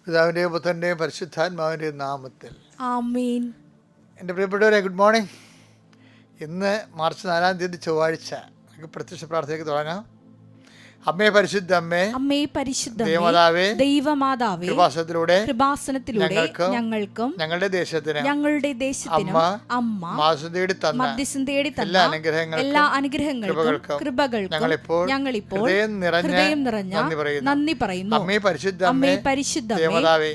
പിതാവിൻ്റെയും പുത്രൻ്റെയും പരിശുദ്ധാത്മാവിൻ്റെയും നാമത്തിൽ ആമേൻ. എൻ്റെ പ്രിയപ്പെട്ടവരെ, ഗുഡ് മോർണിംഗ്. ഇന്ന് മാർച്ച് 4-ാം തീയതി ചൊവ്വാഴ്ച. നമുക്ക് പ്രത്യക്ഷ പ്രാർത്ഥനയ്ക്ക് തുടങ്ങാം. അമ്മേ പരിശുദ്ധ അമ്മേ, അമ്മേ പരിശുദ്ധ ദൈവമാതാവേ, ദൈവമാതാവേ, കൃപാസനത്തിലൂടെ ഞങ്ങൾക്കും ഞങ്ങളുടെ ദേശത്തിനും അമ്മ മധ്യസ്ഥം തേടി തന്ന എല്ലാ അനുഗ്രഹങ്ങൾക്കും കൃപകൾക്കും ഞങ്ങളിപ്പോൾ ഹൃദയം നിറഞ്ഞ നന്ദി പറയുന്നു. അമ്മേ പരിശുദ്ധ ദൈവമാതാവേ,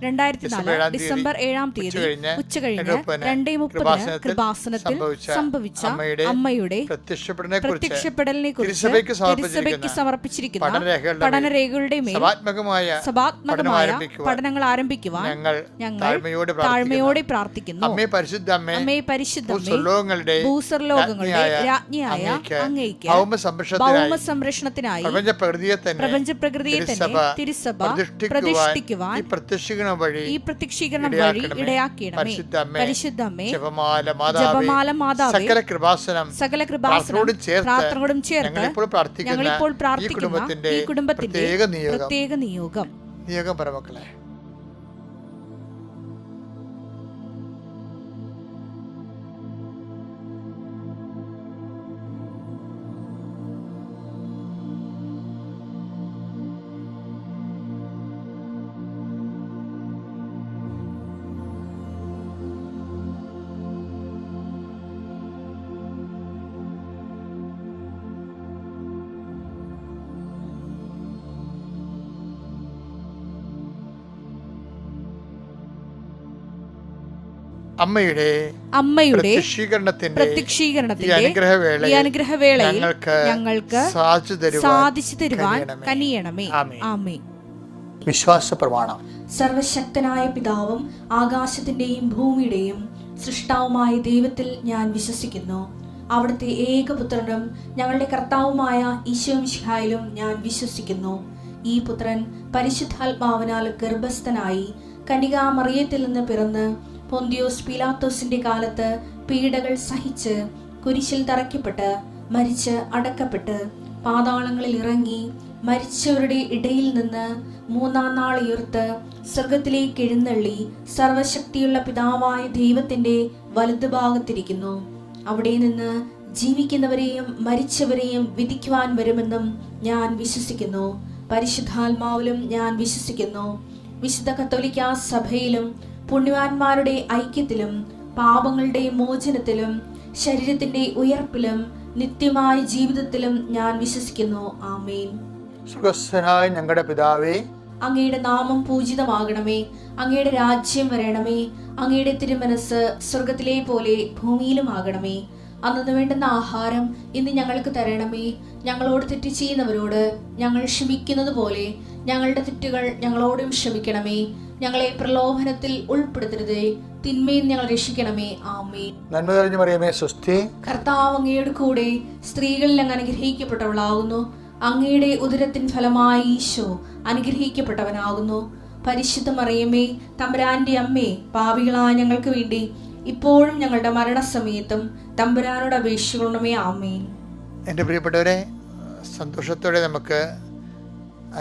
2004 ഡിസംബർ 7-ാം തീയതി ഉച്ചകഴിഞ്ഞ് 2:30 കൃപാസനത്തിൽ സംഭവിച്ച അമ്മയുടെ പ്രത്യക്ഷപ്പെടലിനെ കുറിച്ച് സഭയ്ക്ക് സമർപ്പിച്ചിരിക്കുന്ന പഠനരേഖകളുടെ മേൽ സഭാത്മകമായ പഠനങ്ങൾ ആരംഭിക്കുവാൻ ഞങ്ങൾ താഴ്മയോടെ പ്രാർത്ഥിക്കുന്നു. അമ്മേ പരിശുദ്ധ ഭൂസ്വർലോകങ്ങളുടെ രാജ്ഞിയായ അങ്ങേയ്ക്ക് ഭൗമ സംരക്ഷണത്തിനായി പ്രപഞ്ചപ്രകൃതിയെ തന്നെ തിരുസഭ പ്രതിഷ്ഠിക്കുവാൻ ഈ പ്രത്യക്ഷീകരണം വഴി ഇടയാക്കിയിടമേ. പരിശുദ്ധമ്മേ, ജപമാല മാതാവേ, സകല കൃപാസനം പ്രാർത്ഥനയോടും ചേർത്ത് ഞങ്ങളിപ്പോൾ പ്രാർത്ഥിക്കുന്ന ഈ കുടുംബത്തിന്റെ പ്രത്യേക നിയോഗം. പരമക്കളെ, അമ്മയുടെ പ്രത്യക്ഷീകരണത്തിന്റെ ഈ അനുഗ്രഹവേളയിൽ ഞങ്ങൾക്ക് സാധിച്ചു തരുവാൻ കനിയണമേ. ആമേൻ. വിശ്വാസ പ്രമാണം. സർവശക്തനായ പിതാവും ആകാശത്തിന്റെയും ഭൂമിയുടെയും സൃഷ്ടാവുമായ ദൈവത്തിൽ ഞാൻ വിശ്വസിക്കുന്നു. അവിടുത്തെ ഏകപുത്രനും ഞങ്ങളുടെ കർത്താവുമായ ഈശോ മിശിഹായിലും ഞാൻ വിശ്വസിക്കുന്നു. ഈ പുത്രൻ പരിശുദ്ധാത്മാവിനാൽ ഗർഭസ്ഥനായി കന്യകാമറിയത്തിൽ നിന്ന് പിറന്ന് പൊന്തിയോസ് പീലാത്തോസിന്റെ കാലത്ത് പീഡകൾ സഹിച്ച് കുരിശിൽ തറയ്ക്കപ്പെട്ട് മരിച്ച് അടക്കപ്പെട്ട് പാതാളങ്ങളിൽ ഇറങ്ങി മരിച്ചവരുടെ ഇടയിൽ നിന്ന് 3-ാം നാൾ ഉയർത്ത് സ്വർഗത്തിലേക്ക് എഴുന്നള്ളി സർവശക്തിയുള്ള പിതാവായ ദൈവത്തിന്റെ വലതുഭാഗത്തിരിക്കുന്നു. അവിടെ നിന്ന് ജീവിക്കുന്നവരെയും മരിച്ചവരെയും വിധിക്കുവാൻ വരുമെന്നും ഞാൻ വിശ്വസിക്കുന്നു. പരിശുദ്ധാത്മാവിലും ഞാൻ വിശ്വസിക്കുന്നു. വിശുദ്ധ കത്തോലിക്കാ സഭയിലും പുണ്യവാന്മാരുടെ ഐക്യത്തിലും പാപങ്ങളുടെ മോചനത്തിലും ശരീരത്തിന്റെ ഉയർപ്പിലും നിത്യമായ ജീവിതത്തിലും ഞാൻ വിശ്വസിക്കുന്നു. ആമേൻ. സ്വർഗ്ഗസ്ഥനായ ഞങ്ങളുടെ പിതാവേ, അങ്ങയുടെ നാമം പൂജിതമാകണമേ. അങ്ങയുടെ രാജ്യം വരണമേ. അങ്ങയുടെ തിരുമനസ് സ്വർഗത്തിലെ പോലെ ഭൂമിയിലും ആകണമേ. അന്നു വേണ്ടുന്ന ആഹാരം ഇന്ന് ഞങ്ങൾക്ക് തരണമേ. ഞങ്ങളോട് തെറ്റ് ചെയ്യുന്നവരോട് ഞങ്ങൾ ക്ഷമിക്കുന്നത് പോലെ ഞങ്ങളുടെ തെറ്റുകൾ ഞങ്ങളോടും ക്ഷമിക്കണമേ. ഞങ്ങളെ പ്രലോഭനത്തിൽ ഉൾപ്പെടുത്തരുതേ, തിന്മയിൽ ഞങ്ങൾ രക്ഷിക്കണമേ. ആമേൻ. നന്മ നിറഞ്ഞ മറിയമേ, സ്വസ്തി. കർത്താവ് അങ്ങയുടെ കൂടെ സ്ത്രീകളിൽ അങ്ങ് അനുഗ്രഹിക്കപ്പെട്ടവളാകുന്നു. അങ്ങയുടെ ഉദരത്തിൻ ഫലമായി ഈശോ അനുഗ്രഹിക്കപ്പെട്ടവനാകുന്നു. പരിശുദ്ധ മറിയമേ, തമ്പുരാന്റെ അമ്മേ, പാപികളായ ഞങ്ങൾക്ക് വേണ്ടി ഇപ്പോഴും ഞങ്ങളുടെ മരണസമയത്തും തമ്പുരാനോട് അപേക്ഷിക്കണമേ. ആമേൻ. എൻ്റെ പ്രിയപ്പെട്ടവരെ, സന്തോഷത്തോടെ നമുക്ക്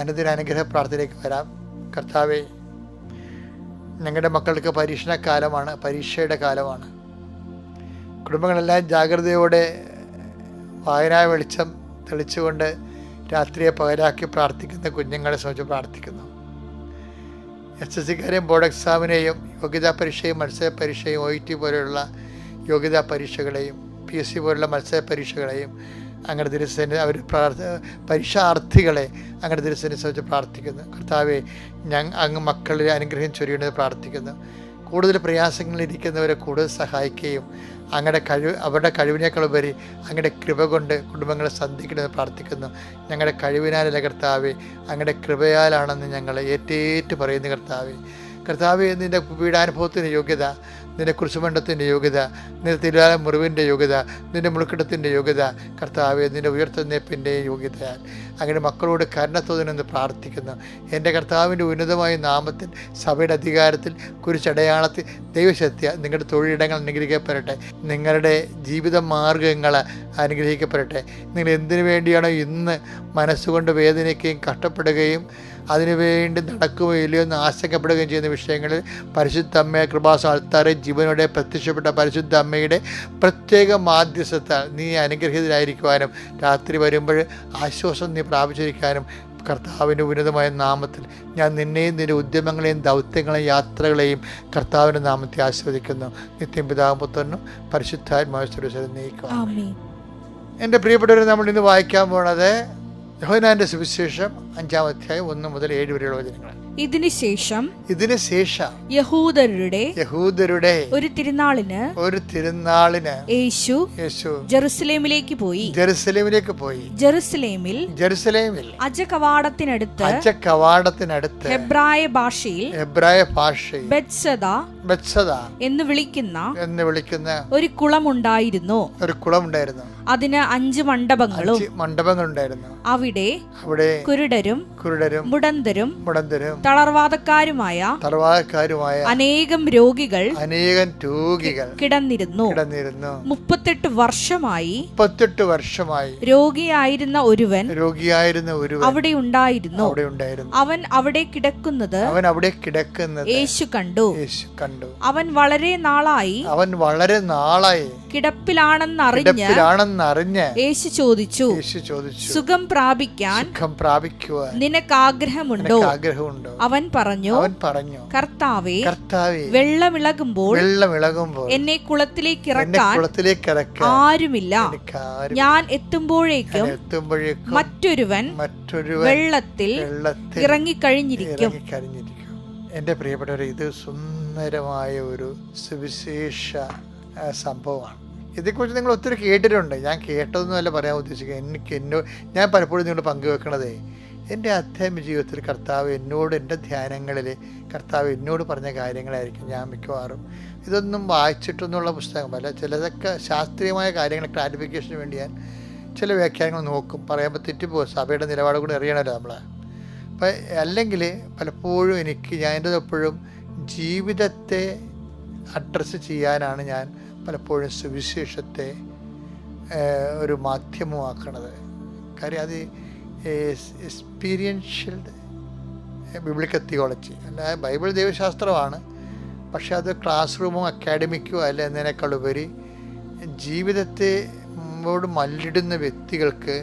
അനുദിന അനുഗ്രഹ പ്രാർത്ഥനയിലേക്ക് വരാം. കർത്താവേ, ഞങ്ങളുടെ മക്കൾക്ക് പരീക്ഷയുടെ കാലമാണ്. കുടുംബങ്ങളെല്ലാം ജാഗ്രതയോടെ വായനാ വെളിച്ചം തെളിച്ചുകൊണ്ട് രാത്രിയെ പകരാക്കി പ്രാർത്ഥിക്കുന്ന കുഞ്ഞുങ്ങളെ സംബന്ധിച്ച് പ്രാർത്ഥിക്കുന്നു. SSLCക്കാരെയും ബോർഡ് എക്സാമിനെയും യോഗ്യതാ പരീക്ഷയും മത്സര പരീക്ഷയും OET പോലെയുള്ള യോഗ്യതാ പരീക്ഷകളെയും PSC പോലുള്ള മത്സര പരീക്ഷകളെയും അങ്ങനെ ദിവസേന പരീക്ഷാർത്ഥികളെ അങ്ങനെ ദിവസേന സംബന്ധിച്ച് പ്രാർത്ഥിക്കുന്നു. കർത്താവെ, അങ്ങ് മക്കളിൽ അനുഗ്രഹം ചൊരിയണമെന്ന് പ്രാർത്ഥിക്കുന്നു. കൂടുതൽ പ്രയാസങ്ങളിലിരിക്കുന്നവരെ കൂടുതൽ സഹായിക്കുകയും അവരുടെ കഴിവിനേക്കാൾ ഉപരി അങ്ങയുടെ കൃപ കൊണ്ട് കുടുംബങ്ങളെ സന്ധിക്കണമെന്ന് പ്രാർത്ഥിക്കുന്നു. ഞങ്ങളുടെ കഴിവിനാലല്ല കർത്താവെ, അങ്ങയുടെ കൃപയാലാണെന്ന് ഞങ്ങൾ ഏറ്റേറ്റ് പറയുന്നു. കർത്താവെ, നിൻ്റെ പീഡാനുഭവത്തിന് യോഗ്യത നിന്റെ കുരിശുമണ്ഡത്തിൻ്റെ യോഗ്യത, നിന്റെ തിരുവാല മുറിവിൻ്റെ യോഗ്യത, നിന്റെ മുളുക്കിടത്തിൻ്റെ യോഗ്യത, കർത്താവെ നിന്റെ ഉയർത്തെഴുന്നേൽപ്പിൻ്റെ യോഗ്യതയാൽ അങ്ങനെ മക്കളോട് കരുണത്തോതിനെന്ന് പ്രാർത്ഥിക്കുന്നു. എൻ്റെ കർത്താവിൻ്റെ ഉന്നതമായ നാമത്തിൽ, സഭയുടെ അധികാരത്തിൽ, കുരിശടയാളത്തിൽ, ദൈവശക്തി നിങ്ങളുടെ തൊഴിലിടങ്ങൾ അനുഗ്രഹിക്കപ്പെടട്ടെ. നിങ്ങളുടെ ജീവിത മാർഗങ്ങൾ അനുഗ്രഹിക്കപ്പെടട്ടെ. നിങ്ങൾ എന്തിനു വേണ്ടിയാണോ ഇന്ന് മനസ്സുകൊണ്ട് വേദനിക്കുകയും കഷ്ടപ്പെടുകയും അതിനുവേണ്ടി നടക്കുകയോ ഇല്ലയോ എന്ന് ആശങ്കപ്പെടുകയും ചെയ്യുന്ന വിഷയങ്ങളിൽ പരിശുദ്ധ അമ്മയെ കൃപാസന ആൾത്താരെ ജീവനോടെ പ്രത്യക്ഷപ്പെട്ട പരിശുദ്ധ അമ്മയുടെ പ്രത്യേക മാധ്യസ്ഥത്താൽ നീ അനുഗ്രഹീതരായിരിക്കുവാനും രാത്രി വരുമ്പോൾ ആശ്വാസം നീ പ്രാപിച്ചിരിക്കാനും കർത്താവിൻ്റെ ഉന്നതമായ നാമത്തിൽ ഞാൻ നിന്നെയും നിൻ്റെ ഉദ്യമങ്ങളെയും ദൗത്യങ്ങളെയും യാത്രകളെയും കർത്താവിൻ്റെ നാമത്തെ ആസ്വദിക്കുന്നു. നിത്യം പിതാവും പുത്രനും പരിശുദ്ധാത്മാവിനെ നീക്കുക. എൻ്റെ പ്രിയപ്പെട്ടവരെ, നമ്മൾ ഇന്ന് വായിക്കാൻ പോണത് യോഹന്നാന്റെ സുവിശേഷം 5-ാം അധ്യായം 1 മുതൽ 7 വരെയുള്ള വചനങ്ങൾ. ഇതിനുശേഷം യഹൂദരുടെ ഒരു തിരുനാളിന് യേശു ജെറുസലേമിലേക്ക് പോയി. ജെറുസലേമിൽ അജകവാടത്തിനടുത്ത് ഹെബ്രായ ഭാഷയിൽ ബെത്സദ എന്ന് വിളിക്കുന്ന ഒരു കുളമുണ്ടായിരുന്നു. അതിന് 5 മണ്ഡപങ്ങളും ഉണ്ടായിരുന്നു. അവിടെ കുരുടരും മുടന്തരും തളർവാദക്കാരുമായ അനേകം രോഗികൾ കിടന്നിരുന്നു. 38 വർഷമായി രോഗിയായിരുന്ന ഒരുവൻ അവിടെ ഉണ്ടായിരുന്നു. അവൻ അവിടെ കിടക്കുന്നത് യേശു കണ്ടു. അവൻ വളരെ നാളായി കിടപ്പിലാണെന്നറിഞ്ഞ് യേശു ചോദിച്ചു, സുഖം പ്രാപിക്കാൻ നിനക്ക് ആഗ്രഹമുണ്ടോ? അവൻ പറഞ്ഞു, കർത്താവേ, വെള്ളമിളകുമ്പോൾ എന്നെ കുളത്തിലേക്ക് ഇറക്കാൻ ആരുമില്ല. ഞാൻ എത്തുമ്പോഴേക്കും മറ്റൊരുവൻ വെള്ളത്തിൽ ഇറങ്ങിക്കഴിഞ്ഞിരിക്കും. എൻ്റെ പ്രിയപ്പെട്ടവരെ, ഇത് സുന്ദരമായ ഒരു സുവിശേഷ സംഭവമാണ്. ഇതേക്കുറിച്ച് നിങ്ങൾ ഒത്തിരി കേട്ടിട്ടുണ്ട്. ഞാൻ കേട്ടതൊന്നുമല്ല പറയാൻ ഉദ്ദേശിക്കുക. ഞാൻ പലപ്പോഴും നിങ്ങൾ പങ്കുവെക്കണതേ എൻ്റെ ആധ്യാത്മിക ജീവിതത്തിൽ കർത്താവ് എന്നോട്, എൻ്റെ ധ്യാനങ്ങളിൽ കർത്താവ് എന്നോട് പറഞ്ഞ കാര്യങ്ങളായിരിക്കും ഞാൻ മിക്കവാറും. ഇതൊന്നും വായിച്ചിട്ടൊന്നുള്ള പുസ്തകമല്ല. ചിലതൊക്കെ ശാസ്ത്രീയമായ കാര്യങ്ങൾ ക്ലാരിഫിക്കേഷന് വേണ്ടി ഞാൻ ചില വ്യാഖ്യാനങ്ങൾ നോക്കും. പറയുമ്പോൾ തെറ്റിപ്പോകും. സഭയുടെ നിലപാട് കൂടി അറിയണമല്ലോ നമ്മൾ. അപ്പം അല്ലെങ്കിൽ പലപ്പോഴും ഞാൻ എൻ്റെ എപ്പോഴും ജീവിതത്തെ അഡ്രസ്സ് ചെയ്യാനാണ് ഞാൻ പലപ്പോഴും സുവിശേഷത്തെ ഒരു മാധ്യമമാക്കണത്. കാര്യം അത് എക്സ്പീരിയൻഷ്യൽ ബിബ്ലിക്കൽ തിയോളജി അല്ല. ബൈബിൾ ദൈവശാസ്ത്രമാണ്. പക്ഷെ അത് ക്ലാസ് റൂമോ അക്കാഡമിക്കോ അല്ല എന്നതിനേക്കാൾ ഉപരി ജീവിതത്തോട് മല്ലിടുന്ന വ്യക്തികൾക്ക്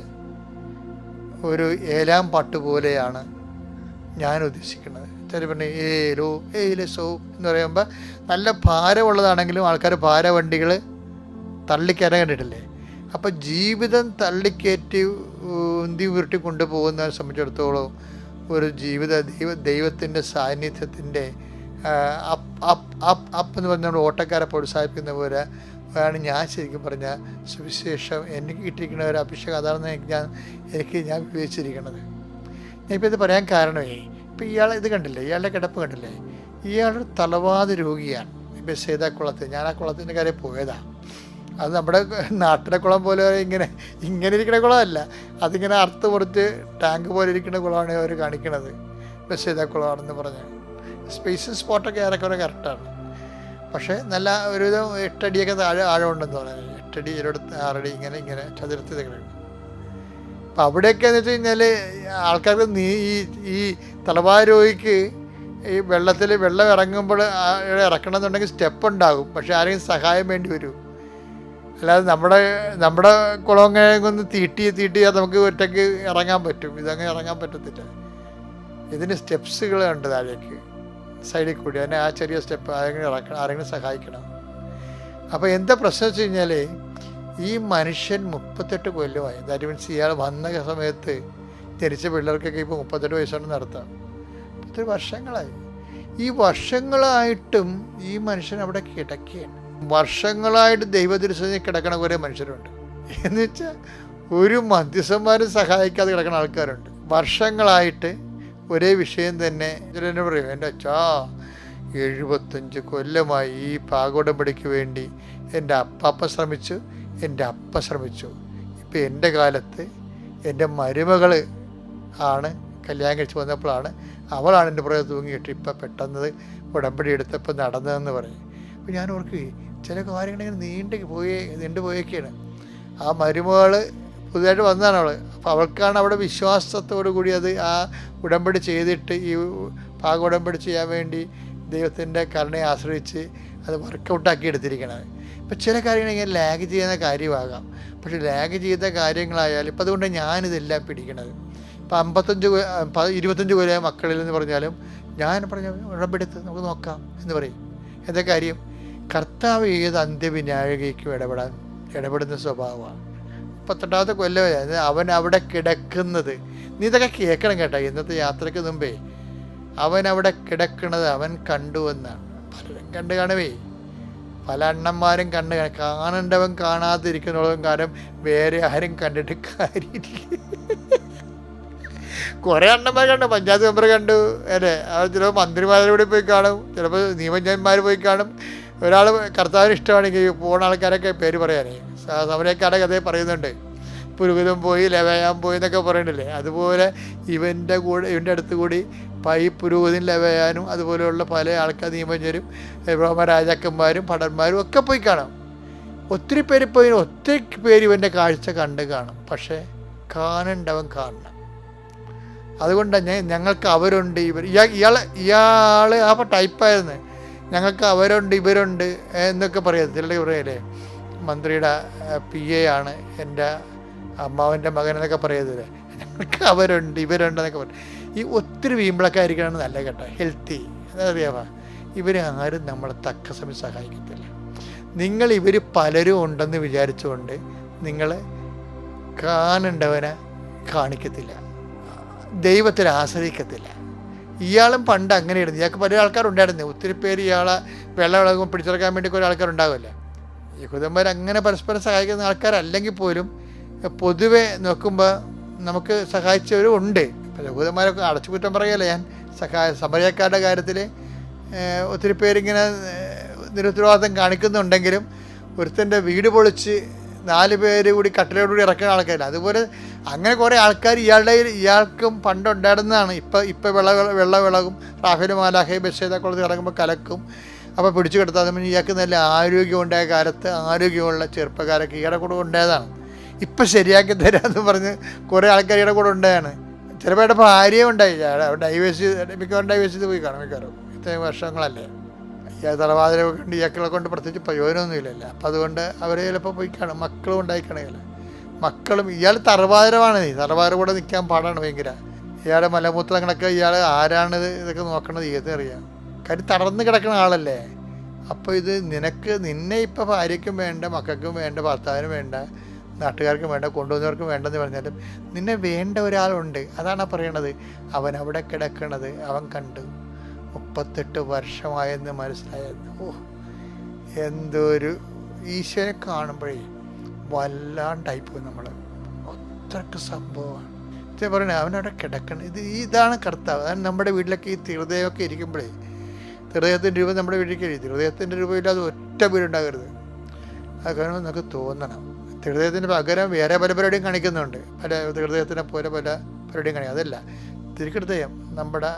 ഒരു ഏലാം പാട്ട് പോലെയാണ് ഞാൻ ഉദ്ദേശിക്കുന്നത്. ചില പറഞ്ഞ ഏലസോ എന്ന് പറയുമ്പോൾ നല്ല ഭാരമുള്ളതാണെങ്കിലും ആൾക്കാർ ഭാരവണ്ടികൾ തള്ളിക്കയറാൻ കണ്ടിട്ടില്ലേ? അപ്പം ജീവിതം തള്ളിക്കയറ്റി ഉന്തി ഉരുട്ടി കൊണ്ടുപോകുന്നതിനെ സംബന്ധിച്ചിടത്തോളം ഒരു ദൈവത്തിൻ്റെ സാന്നിധ്യത്തിൻ്റെ അപ്പ് എന്ന് പറഞ്ഞാൽ നമ്മൾ ഓട്ടക്കാരെ പ്രോത്സാഹിപ്പിക്കുന്ന പോലെ ആണ് ഞാൻ ശരിക്കും പറഞ്ഞാൽ സുവിശേഷം എനിക്ക് കിട്ടിയിരിക്കുന്ന ഒരു അഭിഷേകം. അതാണ് ഞാൻ വിവേചിച്ചിരിക്കുന്നത്. ഞാനിപ്പോൾ ഇത് പറയാൻ കാരണമേ, ഇപ്പം ഇയാൾ ഇത് കണ്ടില്ലേ, ഇയാളുടെ കിടപ്പ് കണ്ടില്ലേ? ഇയാളൊരു തലവാത രോഗിയാണ്. ഇപ്പം സേതാക്കുളത്ത്, ഞാൻ ആ കുളത്തിൻ്റെ കാര്യം പോയതാണ്. അത് നമ്മുടെ നാട്ടിലെ കുളം പോലെ ഇങ്ങനെ ഇരിക്കുന്ന കുളമല്ല. അതിങ്ങനെ അറുത്ത് പൊറിച്ച് ടാങ്ക് പോലെ ഇരിക്കുന്ന കുളമാണ് അവർ കാണിക്കണത്. ബസ്സേതാക്കുളമാണെന്ന് പറഞ്ഞ് സ്പേസും സ്പോട്ടൊക്കെ ഏറെക്കുറെ കറക്റ്റാണ്. പക്ഷേ നല്ല ഒരുവിധം 8 അടിയൊക്കെ ആഴമുണ്ടെന്ന് പറയുന്നത്. 8 അടി 6 അടി ഇങ്ങനെ ചതുരത്തിൽ കിടക്കണം. അപ്പം അവിടെയൊക്കെ എന്ന് വെച്ച് കഴിഞ്ഞാൽ ആൾക്കാർക്ക് ഈ തലവാര രോഗിക്ക് ഈ വെള്ളം ഇറങ്ങുമ്പോൾ ഇറക്കണമെന്നുണ്ടെങ്കിൽ സ്റ്റെപ്പ് ഉണ്ടാകും. പക്ഷെ ആരെങ്കിലും സഹായം വേണ്ടി വരും. അല്ലാതെ നമ്മുടെ കുളങ്ങൊന്ന് തീട്ടി നമുക്ക് ഒറ്റയ്ക്ക് ഇറങ്ങാൻ പറ്റും. ഇതങ്ങനെ ഇറങ്ങാൻ പറ്റത്തില്ല. ഇതിന് സ്റ്റെപ്സുകളുണ്ട് താഴേക്ക് സൈഡിൽ കൂടി. അതിനെ ആ ചെറിയ സ്റ്റെപ്പ് ആരെങ്കിലും സഹായിക്കണം. അപ്പോൾ എന്താ പ്രശ്നം വെച്ച് കഴിഞ്ഞാൽ ഈ മനുഷ്യൻ 38 കൊല്ലമായി. ദാറ്റ് മീൻസ് ഇയാൾ വന്ന സമയത്ത് ജനിച്ച പിള്ളേർക്കൊക്കെ ഇപ്പോൾ 38 വയസ്സുണ്ടെന്ന് നടത്താം. 38 വർഷങ്ങളായി. ഈ വർഷങ്ങളായിട്ടും ഈ മനുഷ്യൻ അവിടെ കിടക്കുകയാണ്. വർഷങ്ങളായിട്ട് ദൈവദൃശ്യത്തിൽ കിടക്കണ കുറേ മനുഷ്യരുണ്ട്. എന്ന് വെച്ചാൽ ഒരു മധ്യസ്ഥന്മാരും സഹായിക്കാതെ കിടക്കുന്ന ആൾക്കാരുണ്ട്. വർഷങ്ങളായിട്ട് ഒരേ വിഷയം തന്നെ. ചിലർ പറയും, എൻ്റെ അച്ഛാ 75 കൊല്ലമായി ഈ പാകോടമ്പടിക്ക് വേണ്ടി എൻ്റെ അപ്പാപ്പ ശ്രമിച്ചു, എൻ്റെ അപ്പ ശ്രമിച്ചു. ഇപ്പം എൻ്റെ കാലത്ത് എൻ്റെ മരുമകൾ ആണ് കല്യാണം കഴിച്ച് വന്നപ്പോഴാണ് അവളാണ് എൻ്റെ പുറകെ തൂങ്ങിയിട്ട് ഇപ്പം പെട്ടെന്ന് ഉടമ്പടി എടുത്തപ്പോൾ നടന്നതെന്ന് പറയും. അപ്പോൾ ഞാൻ ഓർക്കുകയും ചില കാര്യങ്ങളിങ്ങനെ നീണ്ടു പോയേക്കാണ്. ആ മരുമകൾ പുതുതായിട്ട് വന്നതാണ് അവൾ. അപ്പോൾ അവൾക്കാണ് അവിടെ വിശ്വാസത്തോടു കൂടി അത് ആ ഉടമ്പടി ചെയ്തിട്ട് ഈ ഉടമ്പടി ചെയ്യാൻ വേണ്ടി ദൈവത്തിൻ്റെ കരുണയെ ആശ്രയിച്ച് അത് വർക്കൗട്ടാക്കി എടുത്തിരിക്കണത്. ഇപ്പം ചില കാര്യങ്ങൾ ഇങ്ങനെ ലാഗ് ചെയ്യുന്ന കാര്യമാകാം, പക്ഷേ ലാഗ് ചെയ്ത കാര്യങ്ങളായാലും ഇപ്പം അതുകൊണ്ട് ഞാനിതെല്ലാം പിടിക്കണത്. ഇപ്പം 25 കൊല്ലം മക്കളിൽ എന്ന് പറഞ്ഞാലും ഞാൻ ഉടമ്പെടുത്ത് നമുക്ക് നോക്കാം എന്ന് പറയും. എന്താ കാര്യം? കർത്താവ് ഏത് അന്ത്യവിനാഴികയ്ക്കും ഇടപെടുന്ന സ്വഭാവമാണ്. 18ാമത്തെ കൊല്ലം അവൻ അവിടെ കിടക്കുന്നത്, നീ ഇതൊക്കെ കേൾക്കണം കേട്ടോ. ഇന്നത്തെ യാത്രയ്ക്ക് മുമ്പേ അവൻ അവിടെ കിടക്കുന്നത് അവൻ കണ്ടുവെന്നാണ്. പലരും കണ്ടു കാണുവേ, പല അണ്ണന്മാരും കാണേണ്ടവൻ കാണാതിരിക്കുന്നതും കാരണം വേറെ ആരും കണ്ടിട്ട് കാര്യമില്ല. കുറേ അണ്ണന്മാർ കണ്ടു, പഞ്ചായത്ത് മെമ്പർ കണ്ടു അല്ലേ, ചിലപ്പോൾ മന്ത്രിമാരോട് പോയി കാണും, ചിലപ്പോൾ നിയമജ്ഞന്മാർ പോയി കാണും. ഒരാൾ കർത്താവിന് ഇഷ്ടമാണെങ്കിൽ പോണ ആൾക്കാരൊക്കെ പേര് പറയാനേ സമരക്കാരൊക്കെ അതേ പറയുന്നുണ്ട്. പുരുകുതം പോയി, ലവയാൻ പോയി എന്നൊക്കെ പറയണില്ലേ. അതുപോലെ ഇവൻ്റെ അടുത്ത് കൂടി പുരോഹിതൻ ലവയാനും അതുപോലെയുള്ള പല ആൾക്കാർ നിയമജ്ഞരും രാജാക്കന്മാരും ഭടന്മാരും ഒക്കെ പോയി കാണാം. ഒത്തിരി പേര് ഇവൻ്റെ കാഴ്ച കണ്ട് കാണും. പക്ഷേ കാണേണ്ടവൻ കാണണം. അതുകൊണ്ടാണ് ഞങ്ങൾക്ക് അവരുണ്ട് ഇയാൾ ആ ടൈപ്പായിരുന്നു, ഞങ്ങൾക്ക് അവരുണ്ട് ഇവരുണ്ട് എന്നൊക്കെ പറയാം. ചിലർ പറയല്ലേ മന്ത്രിയുടെ PA ആണ് എൻ്റെ അമ്മാവൻ്റെ മകൻ എന്നൊക്കെ പറയത്തില്ലേ. ഞങ്ങൾക്ക് അവരുണ്ട് ഇവരുണ്ട് എന്നൊക്കെ പറയും. ഈ ഒത്തിരി വീമ്പിളക്കായിരിക്കണം നല്ല കേട്ടോ, ഹെൽത്തി. അതറിയാമോ? ഇവരാരും നമ്മളെ തക്ക സമയം സഹായിക്കത്തില്ല. ഇവർ പലരും ഉണ്ടെന്ന് വിചാരിച്ചുകൊണ്ട് നിങ്ങൾ കാണേണ്ടവനെ കാണിക്കത്തില്ല, ദൈവത്തിൽ ആശ്രയിക്കത്തില്ല. ഇയാളും പണ്ട് അങ്ങനെയായിരുന്നു. ഇയാൾക്ക് പല ആൾക്കാരുണ്ടായിരുന്നു. ഒത്തിരി പേര് ഇയാളെ വെള്ളം പിടിച്ചെടുക്കാൻ വേണ്ടി കുറേ ആൾക്കാരുണ്ടാവില്ല. യഹൂദന്മാർ അങ്ങനെ പരസ്പരം സഹായിക്കുന്ന ആൾക്കാരല്ലെങ്കിൽ പോലും പൊതുവെ നോക്കുമ്പോൾ നമുക്ക് സഹായിച്ചവരും ഉണ്ട്. ഇപ്പം യഹൂദന്മാരൊക്കെ അടച്ചുകുറ്റം പറയല്ലേ ഞാൻ. സമരക്കാരുടെ കാര്യത്തിൽ ഒത്തിരി പേരിങ്ങനെ നിരുത്തരവാദിത്തം കാണിക്കുന്നുണ്ടെങ്കിലും ഒരുത്തൻ്റെ വീട് പൊളിച്ച് 4 പേര് കൂടി കട്ടിലോടുകൂടി ഇറക്കുന്ന ആൾക്കാരില്ല. അതുപോലെ അങ്ങനെ കുറേ ആൾക്കാർ ഇയാൾക്കും പണ്ടുണ്ടായിരുന്നതാണ്. ഇപ്പം വിളകും. റാഫേൽ മാലാഖെ ബഷേദക്കുളത്ത് ഇറങ്ങുമ്പോൾ കലക്കും. അപ്പോൾ പിടിച്ചു കിടത്താതെ ഇയാൾക്ക് നല്ല ആരോഗ്യമുണ്ടായ കാലത്ത് ആരോഗ്യമുള്ള ചെറുപ്പക്കാരൊക്കെ ഇയാളുടെ കൂടെ ഉണ്ടായതാണ്. ഇപ്പം ശരിയാക്കി തരാമെന്ന് പറഞ്ഞ് കുറേ ആൾക്കാർ ഇയാളുടെ കൂടെ ഉണ്ടായാണ്. ചിലപ്പോൾ ഇവിടെ ഭാര്യയും ഉണ്ടായി. മിക്കവാറും ഡൈവേഴ്സ് ചെയ്ത് പോയി കാണും. മിക്കവാറും ഇത്രയും വർഷങ്ങളല്ലേ. ഇയാൾ തലവാതിലൊക്കെ കണ്ട് ഇയാൾക്കളെ കൊണ്ട് പ്രത്യേകിച്ച് പ്രയോജനമൊന്നുമില്ലല്ലോ. അപ്പം അതുകൊണ്ട് അവർ ചിലപ്പോൾ പോയി കാണും. മക്കളും ഉണ്ടായിക്കണമെങ്കിൽ മക്കളും ഇയാൾ തറവാതിരമാണ്. തറവാതിര കൂടെ നിൽക്കാൻ പാടാണ് ഭയങ്കര. ഇയാളുടെ മലമൂത്രങ്ങളൊക്കെ ഇയാൾ ആരാണിത് ഇതൊക്കെ നോക്കണത് അറിയാം. കാര്യം തളർന്ന് കിടക്കുന്ന ആളല്ലേ. അപ്പോൾ ഇത് നിന്നെ ഇപ്പോൾ ഭാര്യയ്ക്കും വേണ്ട, മക്കൾക്കും വേണ്ട, ഭർത്താവിനും വേണ്ട, നാട്ടുകാർക്കും വേണ്ട, കൊണ്ടുവന്നവർക്കും വേണ്ടെന്ന് പറഞ്ഞാലും നിന്നെ വേണ്ട ഒരാളുണ്ട്. അതാണ് പറയണത്. അവൻ അവിടെ കിടക്കണത് അവൻ കണ്ടു. 38 വർഷമായെന്ന് മനസ്സിലായെന്ന്. എന്തൊരു ഈശോനെ കാണുമ്പോഴേ വല്ലാണ്ടായിപ്പോയി നമ്മൾ. അത്രയ്ക്ക് സംഭവമാണ് പറയണേ. അവനവിടെ കിടക്കണം. ഇതാണ് കർത്താവ്. അതാണ് നമ്മുടെ വീട്ടിലൊക്കെ ഈ തിരുദയമൊക്കെ ഇരിക്കുമ്പോഴേ, ഹൃദയത്തിൻ്റെ രൂപം നമ്മുടെ വീട്ടിലേക്ക് എഴുതി. ഹൃദയത്തിൻ്റെ രൂപമില്ലാതെ ഒറ്റ വീടുണ്ടാകരുത്. അത് കാണുമ്പോൾ നമുക്ക് തോന്നണം. ഹൃദയത്തിന് പകരം വേറെ പല പരിപാടിയും കാണിക്കുന്നുണ്ട്. ഹൃദയത്തിനെ പോലെ പല പരിപാടിയും കാണിക്കും. അതല്ല, തിരുഹൃദയം നമ്മുടെ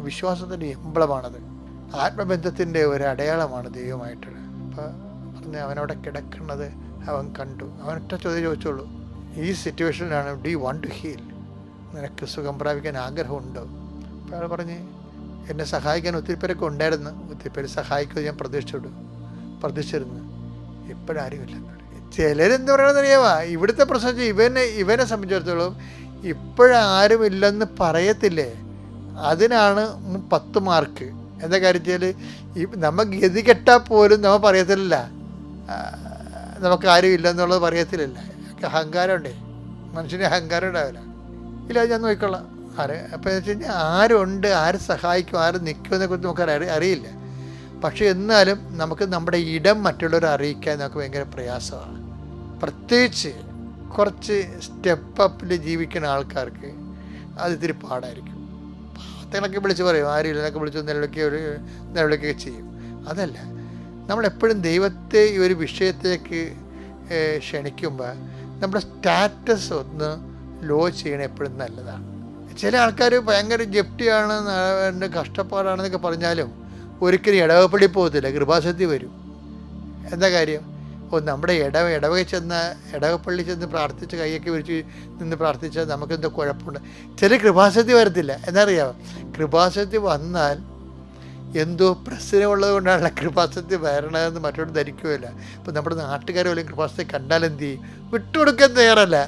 വിശ്വാസത്തിൻ്റെ എംബ്ലമാണത്. ആത്മബന്ധത്തിൻ്റെ ഒരു അടയാളമാണ് ദൈവമായിട്ടുള്ളത്. അപ്പോൾ പറഞ്ഞ് അവനവിടെ കിടക്കുന്നത് അവൻ കണ്ടു. അവനൊറ്റ ചോദ്യം ചോദിച്ചോളൂ, ഈ സിറ്റുവേഷനിലാണ് do you want to heal? നിനക്ക് സുഖം പ്രാപിക്കാൻ ആഗ്രഹമുണ്ടോ? അപ്പോൾ അയാൾ പറഞ്ഞ് എന്നെ സഹായിക്കാൻ ഒത്തിരി പേരൊക്കെ ഉണ്ടായിരുന്നു, ഒത്തിരി പേര് സഹായിക്കുമെന്ന് ഞാൻ പ്രതീക്ഷിച്ചിരുന്നു. ഇപ്പോഴാരുമില്ല. ചിലരെന്ത് പറയണമെന്നറിയാമോ? ഇവിടുത്തെ പ്രശ്നം ഇവനെ സംബന്ധിച്ചിടത്തോളം ഇപ്പോഴാരുമില്ലെന്ന് പറയത്തില്ലേ, അതിനാണ് 10 മാർക്ക്. എന്താ കാര്യത്തിൽ നമ്മൾ ഗതി കെട്ടാൽ പോലും നമ്മൾ പറയത്തില്ല നമുക്ക് ആരും ഇല്ലെന്നുള്ളത് പറയത്തില്ലല്ല. അഹങ്കാരം ഉണ്ടേ, മനുഷ്യന് അഹങ്കാരം ഉണ്ടാവില്ല. ഇല്ല ഞാൻ നോക്കിക്കൊള്ളാം ആര്. അപ്പോൾ എന്ന് വെച്ച് കഴിഞ്ഞാൽ ആരുണ്ട്, ആര് സഹായിക്കും, ആര് നിൽക്കുമെന്നെ കുറിച്ച് നമുക്ക് അറിയില്ല. പക്ഷേ എന്നാലും നമുക്ക് നമ്മുടെ ഇടം മറ്റുള്ളവരെ അറിയിക്കാൻ നമുക്ക് ഭയങ്കര പ്രയാസമാണ്. പ്രത്യേകിച്ച് കുറച്ച് സ്റ്റെപ്പ് അപ്പിൽ ജീവിക്കുന്ന ആൾക്കാർക്ക് അത് ഇത്തിരി പാടായിരിക്കും. വർത്തകളൊക്കെ വിളിച്ച് പറയും, ആരും ഇല്ലൊക്കെ വിളിച്ച് നിലവിളിക്കുകയൊക്കെ ചെയ്യും. അതല്ല, നമ്മളെപ്പോഴും ദൈവത്തെ ഈ ഒരു വിഷയത്തേക്ക് ക്ഷണിക്കുമ്പോൾ നമ്മുടെ സ്റ്റാറ്റസ് ഒന്ന് ലോ ചെയ്യണത് എപ്പോഴും നല്ലതാണ്. ചില ആൾക്കാർ ഭയങ്കര ജപ്തിയാണ്, കഷ്ടപ്പാടാണെന്നൊക്കെ പറഞ്ഞാലും ഒരിക്കലും ഇടവപ്പള്ളി പോകത്തില്ല, കൃപാസക്തി വരും. എന്താ കാര്യം? നമ്മുടെ ഇടവപ്പള്ളി ചെന്ന് പ്രാർത്ഥിച്ച് കൈയൊക്കെ വിരിച്ച് നിന്ന് പ്രാർത്ഥിച്ചാൽ നമുക്കെന്തോ കുഴപ്പമുണ്ട്. ചില കൃപാസക്തി വരത്തില്ല. എന്നറിയാമോ? കൃപാസക്തി വന്നാൽ എന്തോ പ്രശ്നമുള്ളത് കൊണ്ടാണല്ലോ കൃപാസക്തി വരണതെന്ന് മറ്റോട് ധരിക്കുകയില്ല. ഇപ്പം നമ്മുടെ നാട്ടുകാരെ പോലും കൃപാസക്തി കണ്ടാൽ എന്ത് ചെയ്യും? വിട്ടുകൊടുക്കാൻ തയ്യാറല്ല.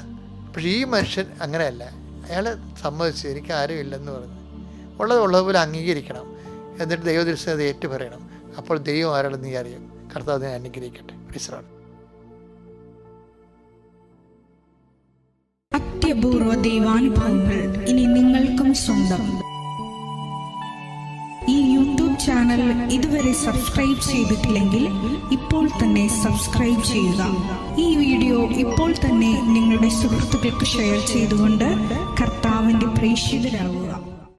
പക്ഷേ ഈ മനുഷ്യൻ അങ്ങനെയല്ല. അയാൾ സമ്മതിച്ചു, എനിക്ക് ആരും ഇല്ലെന്ന് പറഞ്ഞു. ഉള്ളതുപോലെ അംഗീകരിക്കണം. എന്നിട്ട് ദൈവദൃശ്യം അത് ഏറ്റു പറയണം. അപ്പോൾ ദൈവം ആരാണെന്ന് നീ അറിയും. കർത്താവിനെ അനുഗ്രഹിക്കട്ടെ. വിശ്രാമം. അത്യപൂർവ ദൈവാനുഭവങ്ങൾ ഇനി നിങ്ങൾക്കും സ്വന്തം. ഈ യൂട്യൂബ് ചാനൽ ഇതുവരെ സബ്സ്ക്രൈബ് ചെയ്തിട്ടില്ലെങ്കിൽ ഇപ്പോൾ തന്നെ സബ്സ്ക്രൈബ് ചെയ്യുക. ഈ വീഡിയോ ഇപ്പോൾ തന്നെ നിങ്ങളുടെ സുഹൃത്തുക്കൾക്ക് ഷെയർ ചെയ്തുകൊണ്ട് കർത്താവിൻ്റെ പ്രേക്ഷിതരാകുക.